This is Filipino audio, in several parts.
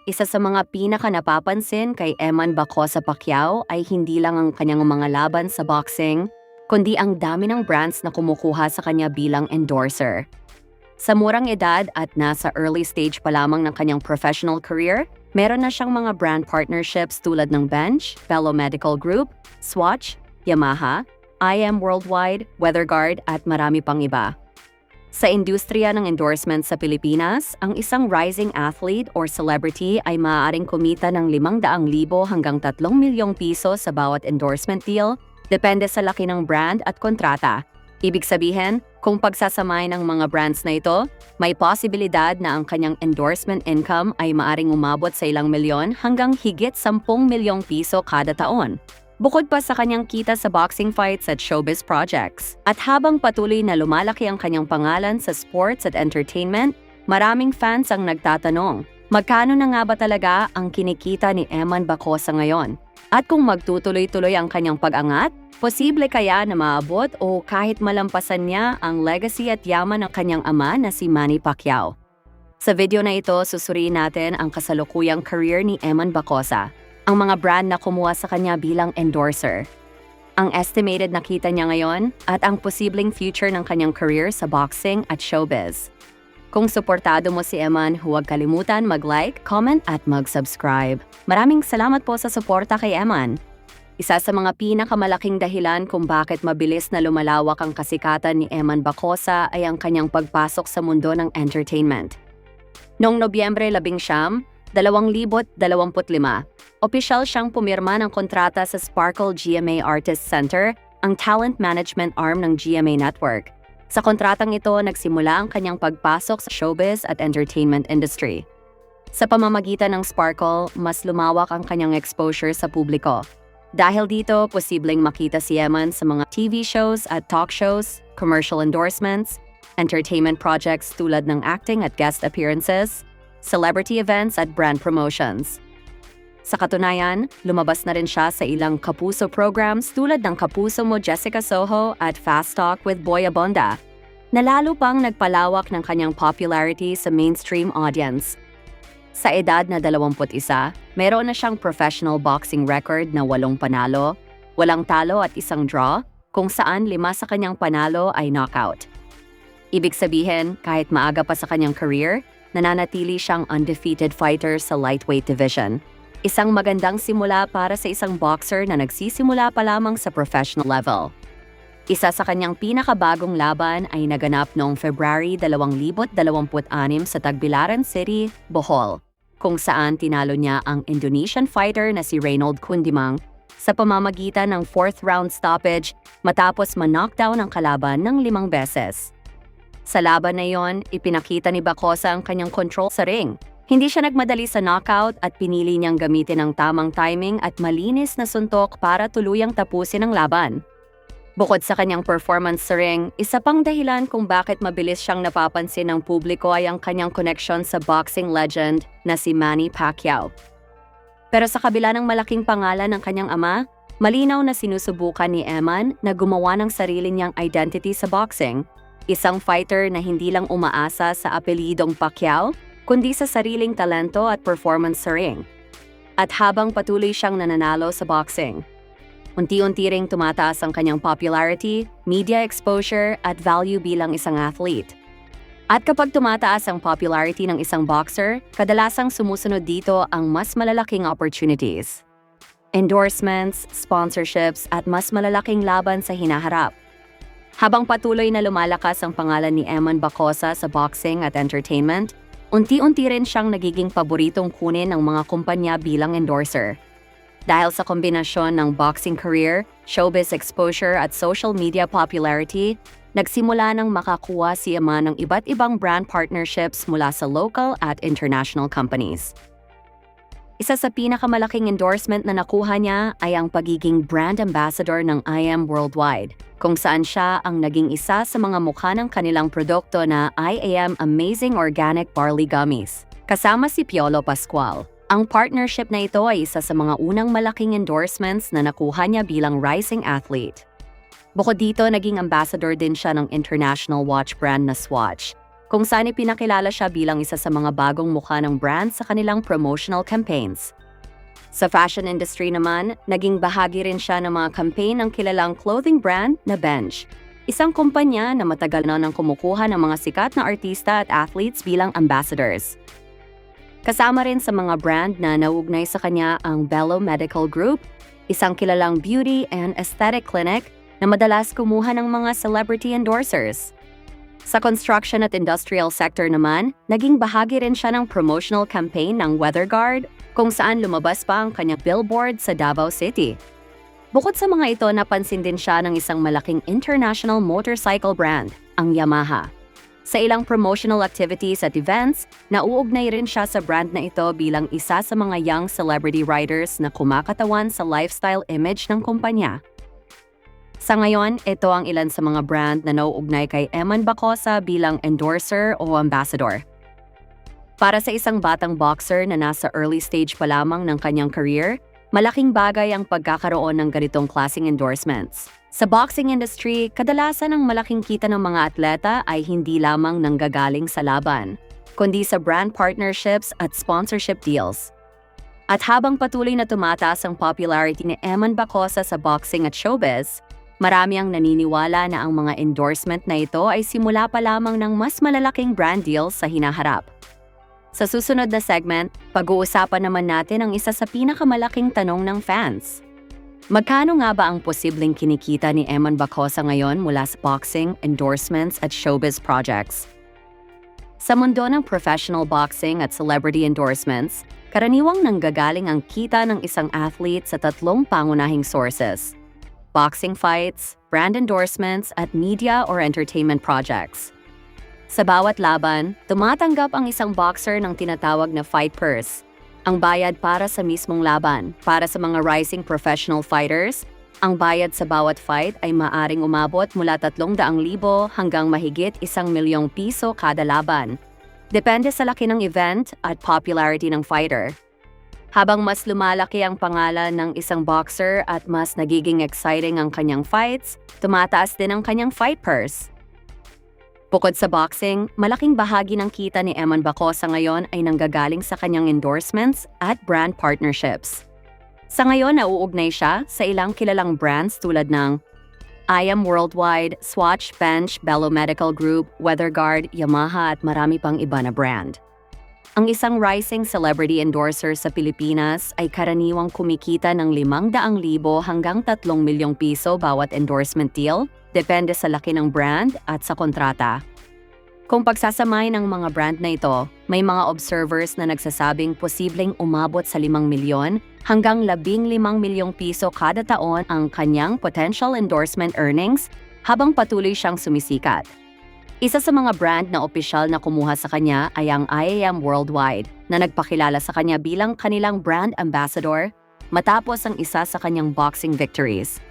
Isa sa mga pinaka-napapansin kay Eman Bacosa Pacquiao ay hindi lang ang kanyang mga laban sa boxing, kundi ang dami ng brands na kumukuha sa kanya bilang endorser. Sa murang edad at nasa early stage pa lamang ng kanyang professional career, meron na siyang mga brand partnerships tulad ng Bench, Fellow Medical Group, Swatch, Yamaha, IM Worldwide, WeatherGuard at marami pang iba. Sa industriya ng endorsement sa Pilipinas, ang isang rising athlete or celebrity ay maaaring kumita ng 500,000 hanggang 3 milyong piso sa bawat endorsement deal, depende sa laki ng brand at kontrata. Ibig sabihin, kung pagsasamay ng mga brands na ito, may posibilidad na ang kanyang endorsement income ay maaaring umabot sa ilang milyon hanggang higit 10 milyong piso kada taon. Bukod pa sa kanyang kita sa boxing fights at showbiz projects. At habang patuloy na lumalaki ang kanyang pangalan sa sports at entertainment, maraming fans ang nagtatanong, magkano na nga ba talaga ang kinikita ni Eman Bacosa ngayon? At kung magtutuloy-tuloy ang kanyang pag-angat, posible kaya na maabot o kahit malampasan niya ang legacy at yaman ng kanyang ama na si Manny Pacquiao? Sa video na ito, susuriin natin ang kasalukuyang career ni Eman Bacosa, ang mga brand na kumuha sa kanya bilang endorser, ang estimated na kita niya ngayon at ang posibleng future ng kanyang career sa boxing at showbiz. Kung suportado mo si Eman, huwag kalimutan mag-like, comment at mag-subscribe. Maraming salamat po sa suporta kay Eman. Isa sa mga pinakamalaking dahilan kung bakit mabilis na lumalawak ang kasikatan ni Eman Bacosa ay ang kanyang pagpasok sa mundo ng entertainment. Noong Nobyembre 11, 2025, opisyal siyang pumirma ng kontrata sa Sparkle GMA Artists Center, ang talent management arm ng GMA Network. Sa kontratang ito, nagsimula ang kanyang pagpasok sa showbiz at entertainment industry. Sa pamamagitan ng Sparkle, mas lumawak ang kanyang exposure sa publiko. Dahil dito, posibleng makita si Eman sa mga TV shows at talk shows, commercial endorsements, entertainment projects tulad ng acting at guest appearances, celebrity events at brand promotions. Sa katunayan, lumabas na rin siya sa ilang Kapuso programs tulad ng Kapuso Mo Jessica Soho at Fast Talk with Boy Abonda, na lalo pang nagpalawak ng kanyang popularity sa mainstream audience. Sa edad na 21, meron na siyang professional boxing record na 8 panalo, 8 talo at 1 draw, kung saan 5 sa kanyang panalo ay knockout. Ibig sabihin, kahit maaga pa sa kanyang career, nananatili siyang undefeated fighter sa lightweight division. Isang magandang simula para sa isang boxer na nagsisimula pa lamang sa professional level. Isa sa kanyang pinakabagong laban ay naganap noong February 2026 sa Tagbilaran City, Bohol, kung saan tinalo niya ang Indonesian fighter na si Reynold Kundimang sa pamamagitan ng 4th round stoppage matapos ma-knockdown ang kalaban ng 5 beses. Sa laban na iyon, ipinakita ni Bacosa ang kanyang control sa ring. Hindi siya nagmadali sa knockout at pinili niyang gamitin ang tamang timing at malinis na suntok para tuluyang tapusin ang laban. Bukod sa kanyang performance sa ring, isa pang dahilan kung bakit mabilis siyang napapansin ng publiko ay ang kanyang connection sa boxing legend na si Manny Pacquiao. Pero sa kabila ng malaking pangalan ng kanyang ama, malinaw na sinusubukan ni Eman na gumawa ng sarili niyang identity sa boxing. Isang fighter na hindi lang umaasa sa apelidong Pacquiao, kundi sa sariling talento at performance sa ring. At habang patuloy siyang nananalo sa boxing, unti-unti ring tumataas ang kanyang popularity, media exposure at value bilang isang athlete. At kapag tumataas ang popularity ng isang boxer, kadalasang sumusunod dito ang mas malalaking opportunities, endorsements, sponsorships at mas malalaking laban sa hinaharap. Habang patuloy na lumalakas ang pangalan ni Eman Bacosa sa boxing at entertainment, unti-unti rin siyang nagiging paboritong kunin ng mga kumpanya bilang endorser. Dahil sa kombinasyon ng boxing career, showbiz exposure at social media popularity, nagsimula nang makakuha si Eman ng iba't ibang brand partnerships mula sa local at international companies. Isa sa pinakamalaking endorsement na nakuha niya ay ang pagiging brand ambassador ng IM Worldwide, kung saan siya ang naging isa sa mga mukha ng kanilang produkto na IAM Amazing Organic Barley Gummies, kasama si Piolo Pascual. Ang partnership na ito ay isa sa mga unang malaking endorsements na nakuha niya bilang rising athlete. Bukod dito, naging ambassador din siya ng international watch brand na Swatch, kung saan ipinakilala siya bilang isa sa mga bagong mukha ng brand sa kanilang promotional campaigns. Sa fashion industry naman, naging bahagi rin siya ng mga campaign ng kilalang clothing brand na Bench, isang kumpanya na matagal na nang kumukuha ng mga sikat na artista at athletes bilang ambassadors. Kasama rin sa mga brand na nauugnay sa kanya ang Bello Medical Group, isang kilalang beauty and aesthetic clinic na madalas kumuha ng mga celebrity endorsers. Sa construction at industrial sector naman, naging bahagi rin siya ng promotional campaign ng WeatherGuard kung saan lumabas pa ang kanyang billboard sa Davao City. Bukod sa mga ito, napansin din siya ng isang malaking international motorcycle brand, ang Yamaha. Sa ilang promotional activities at events, nauugnay rin siya sa brand na ito bilang isa sa mga young celebrity riders na kumakatawan sa lifestyle image ng kumpanya. Sa ngayon, ito ang ilan sa mga brand na nauugnay kay Eman Bacosa bilang endorser o ambassador. Para sa isang batang boxer na nasa early stage pa lamang ng kanyang career, malaking bagay ang pagkakaroon ng ganitong klaseng endorsements. Sa boxing industry, kadalasan ang malaking kita ng mga atleta ay hindi lamang nanggagaling sa laban, kundi sa brand partnerships at sponsorship deals. At habang patuloy na tumataas ang popularity ni Eman Bacosa sa boxing at showbiz, marami ang naniniwala na ang mga endorsement na ito ay simula pa lamang ng mas malalaking brand deals sa hinaharap. Sa susunod na segment, pag-uusapan naman natin ang isa sa pinakamalaking tanong ng fans. Magkano nga ba ang posibleng kinikita ni Eman Bacosa ngayon mula sa boxing, endorsements at showbiz projects? Sa mundo ng professional boxing at celebrity endorsements, karaniwang nanggagaling ang kita ng isang athlete sa tatlong pangunahing sources: boxing fights, brand endorsements at media or entertainment projects. Sa bawat laban, tumatanggap ang isang boxer ng tinatawag na fight purse, ang bayad para sa mismong laban. Para sa mga rising professional fighters, ang bayad sa bawat fight ay maaring umabot mula 300,000 hanggang mahigit 1,000,000 piso kada laban. Depende sa laki ng event at popularity ng fighter. Habang mas lumalaki ang pangalan ng isang boxer at mas nagiging exciting ang kanyang fights, tumataas din ang kanyang fight purse. Bukod sa boxing, malaking bahagi ng kita ni Eman Bacosa ngayon ay nanggagaling sa kanyang endorsements at brand partnerships. Sa ngayon, nauugnay siya sa ilang kilalang brands tulad ng I Am Worldwide, Swatch, Bench, Bello Medical Group, WeatherGuard, Yamaha at marami pang iba na brand. Ang isang rising celebrity endorser sa Pilipinas ay karaniwang kumikita ng 500,000 hanggang 3,000,000 piso bawat endorsement deal, depende sa laki ng brand at sa kontrata. Kung pagsasamahin ng mga brand na ito, may mga observers na nagsasabing posibleng umabot sa 5,000,000 hanggang 15,000,000 piso kada taon ang kanyang potential endorsement earnings habang patuloy siyang sumisikat. Isa sa mga brand na opisyal na kumuha sa kanya ay ang I Am Worldwide na nagpakilala sa kanya bilang kanilang brand ambassador matapos ang isa sa kanyang boxing victories.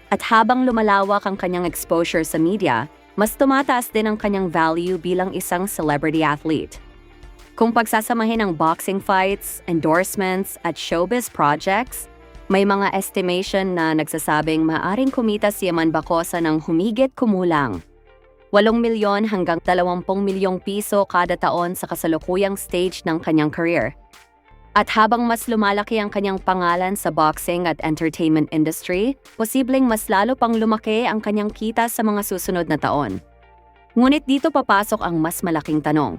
At habang lumalawak ang kanyang exposure sa media, mas tumataas din ang kanyang value bilang isang celebrity athlete. Kung pagsasamahin ang boxing fights, endorsements at showbiz projects, may mga estimation na nagsasabing maaaring kumita si Eman Bacosa ng humigit kumulang 8,000,000 hanggang 20,000,000 piso kada taon sa kasalukuyang stage ng kanyang career. At habang mas lumalaki ang kanyang pangalan sa boxing at entertainment industry, posibleng mas lalo pang lumaki ang kanyang kita sa mga susunod na taon. Ngunit dito papasok ang mas malaking tanong.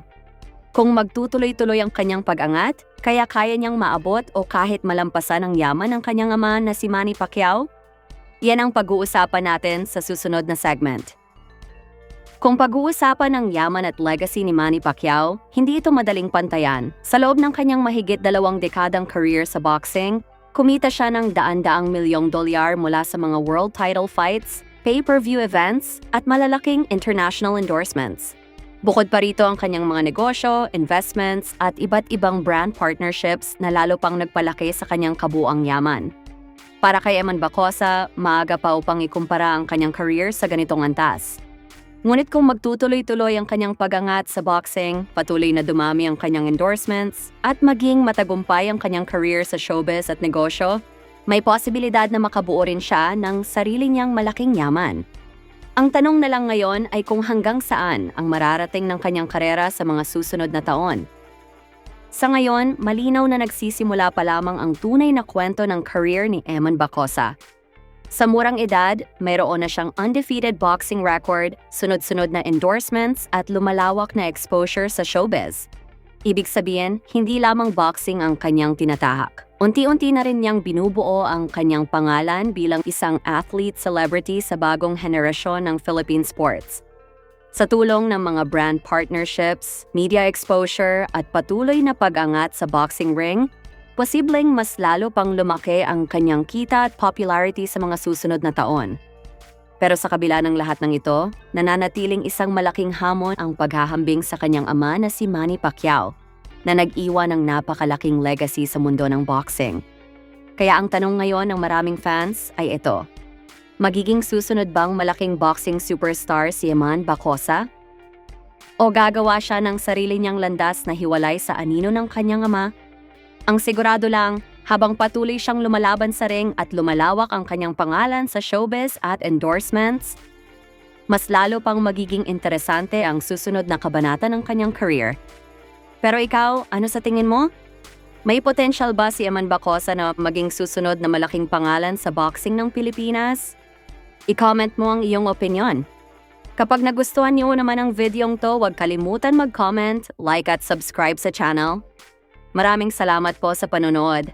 Kung magtutuloy-tuloy ang kanyang pag-angat, kaya kaya niyang maabot o kahit malampasan ang yaman ng kanyang ama na si Manny Pacquiao? Yan ang pag-uusapan natin sa susunod na segment. Kung pag-uusapan ng yaman at legacy ni Manny Pacquiao, hindi ito madaling pantayan. Sa loob ng kanyang mahigit 2 dekadang career sa boxing, kumita siya ng daan-daang milyong dolyar mula sa mga world title fights, pay-per-view events, at malalaking international endorsements. Bukod pa rito ang kanyang mga negosyo, investments, at iba't ibang brand partnerships na lalo pang nagpalaki sa kanyang kabuang yaman. Para kay Eman Bacosa, maaga pa upang ikumpara ang kanyang career sa ganitong antas. Ngunit kung magtutuloy-tuloy ang kanyang pag-angat sa boxing, patuloy na dumami ang kanyang endorsements, at maging matagumpay ang kanyang career sa showbiz at negosyo, may posibilidad na makabuo rin siya ng sarili niyang malaking yaman. Ang tanong na lang ngayon ay kung hanggang saan ang mararating ng kanyang karera sa mga susunod na taon. Sa ngayon, malinaw na nagsisimula pa lamang ang tunay na kwento ng career ni Eman Bacosa. Sa murang edad, mayroon na siyang undefeated boxing record, sunod-sunod na endorsements at lumalawak na exposure sa showbiz. Ibig sabihin, hindi lamang boxing ang kanyang tinatahak. Unti-unti na rin niyang binubuo ang kanyang pangalan bilang isang athlete celebrity sa bagong henerasyon ng Philippine sports. Sa tulong ng mga brand partnerships, media exposure at patuloy na pag-angat sa boxing ring, posibleng mas lalo pang lumaki ang kanyang kita at popularity sa mga susunod na taon. Pero sa kabila ng lahat ng ito, nananatiling isang malaking hamon ang paghahambing sa kanyang ama na si Manny Pacquiao, na nag-iwan ng napakalaking legacy sa mundo ng boxing. Kaya ang tanong ngayon ng maraming fans ay ito: magiging susunod bang malaking boxing superstar si Eman Bacosa? O gagawa siya ng sarili niyang landas na hiwalay sa anino ng kanyang ama? Ang sigurado lang, habang patuloy siyang lumalaban sa ring at lumalawak ang kanyang pangalan sa showbiz at endorsements, mas lalo pang magiging interesante ang susunod na kabanata ng kanyang career. Pero ikaw, ano sa tingin mo? May potential ba si Eman Bacosa na maging susunod na malaking pangalan sa boxing ng Pilipinas? I-comment mo ang iyong opinion. Kapag nagustuhan niyo naman ang videong to, huwag kalimutan mag-comment, like at subscribe sa channel. Maraming salamat po sa panonood.